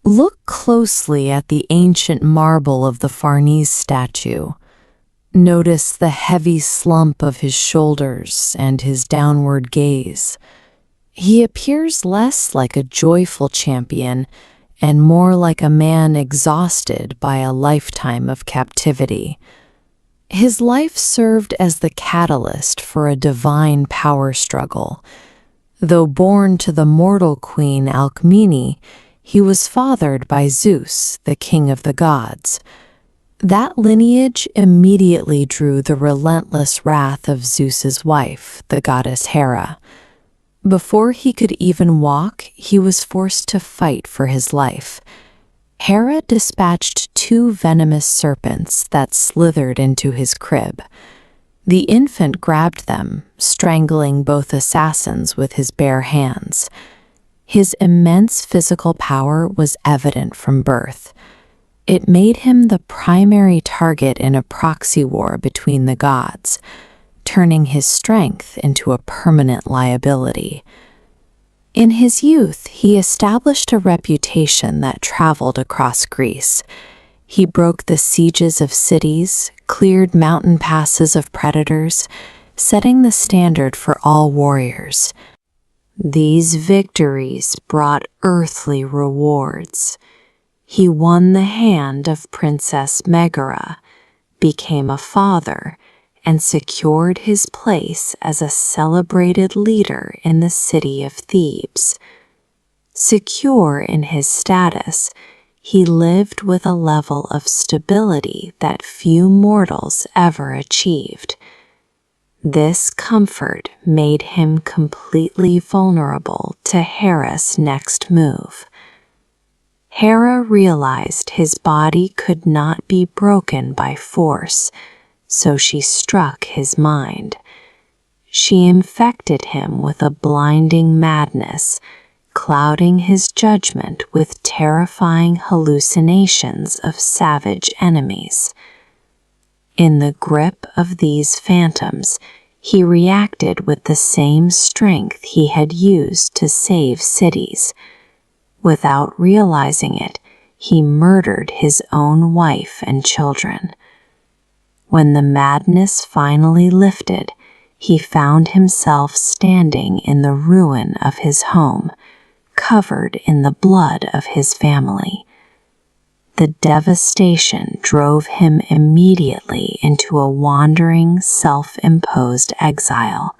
Look closely at the ancient marble of the Farnese statue. Notice the heavy slump of his shoulders and his downward gaze. He appears less like a joyful champion and more like a man exhausted by a lifetime of captivity. His life served as the catalyst for a divine power struggle. Though born to the mortal queen Alcmene, he was fathered by Zeus, the king of the gods. That lineage immediately drew the relentless wrath of Zeus's wife, the goddess Hera. Before he could even walk, he was forced to fight for his life. Hera dispatched 2 venomous serpents that slithered into his crib. The infant grabbed them, strangling both assassins with his bare hands. His immense physical power was evident from birth. It made him the primary target in a proxy war between the gods, turning his strength into a permanent liability. In his youth, he established a reputation that traveled across Greece. He broke the sieges of cities, cleared mountain passes of predators, setting the standard for all warriors. These victories brought earthly rewards. He won the hand of Princess Megara, became a father, and secured his place as a celebrated leader in the city of Thebes. Secure in his status, he lived with a level of stability that few mortals ever achieved. This comfort made him completely vulnerable to Hera's next move. Hera realized his body could not be broken by force, so she struck his mind. She infected him with a blinding madness, clouding his judgment with terrifying hallucinations of savage enemies. In the grip of these phantoms, he reacted with the same strength he had used to save cities. Without realizing it, he murdered his own wife and children. When the madness finally lifted, he found himself standing in the ruin of his home, covered in the blood of his family. The devastation drove him immediately into a wandering, self-imposed exile.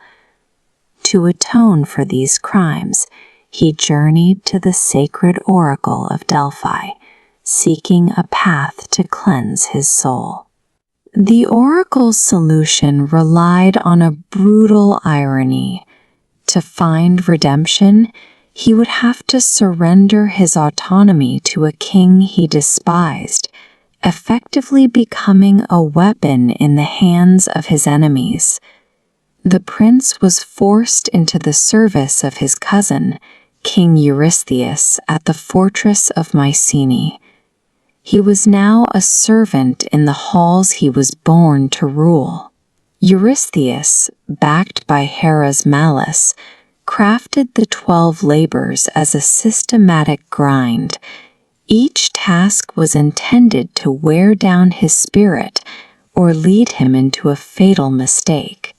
To atone for these crimes, he journeyed to the sacred oracle of Delphi, seeking a path to cleanse his soul. The oracle's solution relied on a brutal irony. To find redemption, he would have to surrender his autonomy to a king he despised, effectively becoming a weapon in the hands of his enemies. The prince was forced into the service of his cousin, King Eurystheus, at the fortress of Mycenae. He was now a servant in the halls he was born to rule. Eurystheus, backed by Hera's malice, crafted the 12 labors as a systematic grind. Each task was intended to wear down his spirit or lead him into a fatal mistake.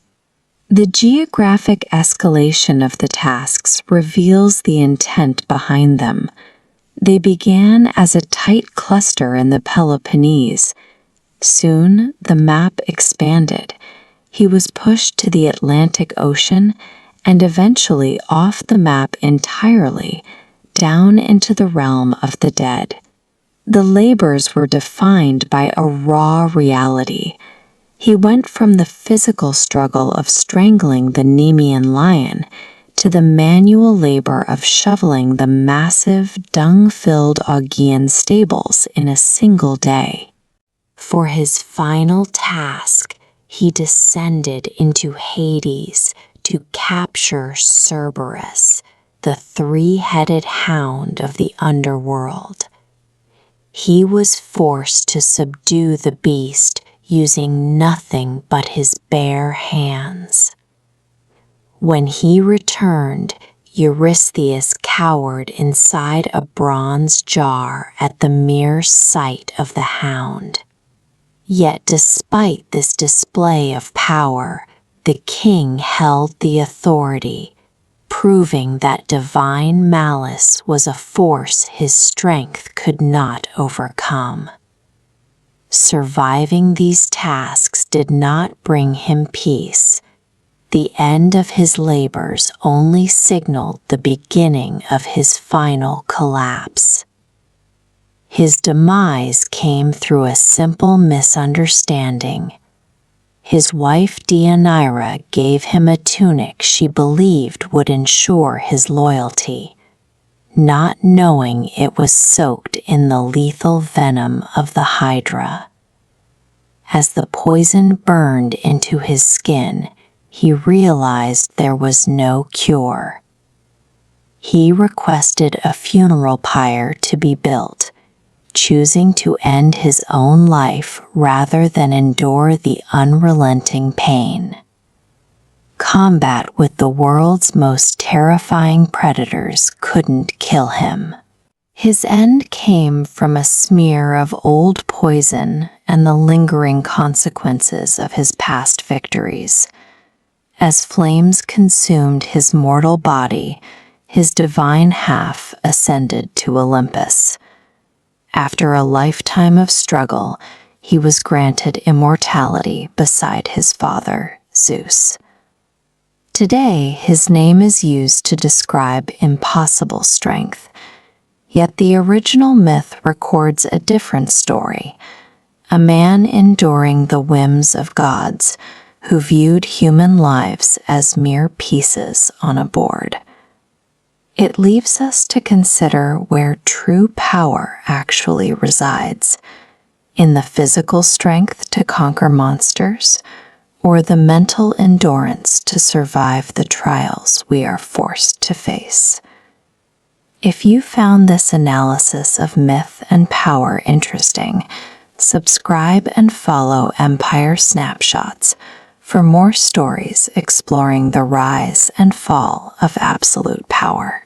The geographic escalation of the tasks reveals the intent behind them. They began as a tight cluster in the Peloponnese. Soon, the map expanded. He was pushed to the Atlantic Ocean and eventually off the map entirely, down into the realm of the dead. The labors were defined by a raw reality. He went from the physical struggle of strangling the Nemean lion to the manual labor of shoveling the massive, dung-filled Augean stables in a single day. For his final task, he descended into Hades to capture Cerberus, the 3-headed hound of the underworld. He was forced to subdue the beast using nothing but his bare hands. When he returned, Eurystheus cowered inside a bronze jar at the mere sight of the hound. Yet despite this display of power, the king held the authority, proving that divine malice was a force his strength could not overcome. Surviving these tasks did not bring him peace. The end of his labors only signaled the beginning of his final collapse. His demise came through a simple misunderstanding. His wife Deianira gave him a tunic she believed would ensure his loyalty, not knowing it was soaked in the lethal venom of the Hydra. As the poison burned into his skin, he realized there was no cure. He requested a funeral pyre to be built, choosing to end his own life rather than endure the unrelenting pain. Combat with the world's most terrifying predators couldn't kill him. His end came from a smear of old poison and the lingering consequences of his past victories. As flames consumed his mortal body, his divine half ascended to Olympus. After a lifetime of struggle, he was granted immortality beside his father, Zeus. Today, his name is used to describe impossible strength, yet the original myth records a different story, a man enduring the whims of gods who viewed human lives as mere pieces on a board. It leaves us to consider where true power actually resides, in the physical strength to conquer monsters, or the mental endurance to survive the trials we are forced to face. If you found this analysis of myth and power interesting, subscribe and follow Empire Snapshots for more stories exploring the rise and fall of absolute power.